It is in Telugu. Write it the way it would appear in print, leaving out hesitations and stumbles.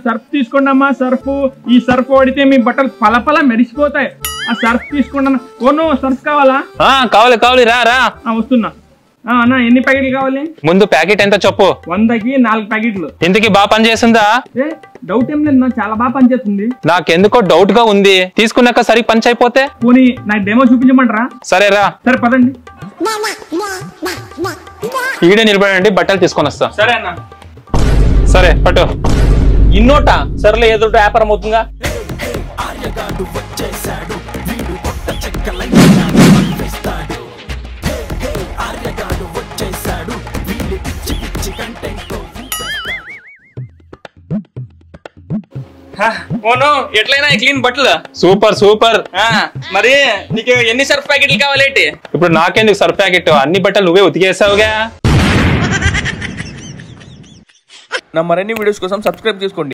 సర్ఫ్ తీసుకోండి అమ్మా సర్ఫ్. ఈ సర్ఫ్ వాడితే మీ బట్టలు పలపల మెరిసిపోతాయి. ఆ సర్ఫ్ తీసుకోండి అన్న. ఓను సర్ఫ్ కావాలా? కావాలి కావాలి రా రా. వస్తున్నా అన్న. ఎన్ని ప్యాకెట్లు కావాలి? ముందు ప్యాకెట్ ఎంత చెప్పు. 100కి 4 ప్యాకెట్లు. ఇంతకి బాగా పనిచేస్తుందా? డౌట్ ఏం లేదు, చాలా బాగా పనిచేస్తుంది. నాకెందుకో డౌట్ గా ఉంది. తీసుకున్నాక సరి పంచ్ అయిపోతే పోనీ నాకు డెమో చూపించమంటారా? సరేరా. సరే పదండి. ఈడే నిలబడండి, బట్టలు తీసుకొని వస్తా. సరే అన్న. సరే పట్టు. ఇన్నోట సర్లే ఏదో వ్యాపారం అవుతుందిగా. ఓను ఎట్లయినా క్లీన్ బట్టలు సూపర్ సూపర్. మరి నీకు ఎన్ని సర్ఫ్ ప్యాకెట్లు కావాలేంటి? ఇప్పుడు నాకెందుకు సర్ఫ్ ప్యాకెట్? అన్ని బట్టలు నువ్వే ఉతికేసావుగా. నా మరిన్ని వీడియోస్ కోసం సబ్స్క్రైబ్ చేసుకోండి.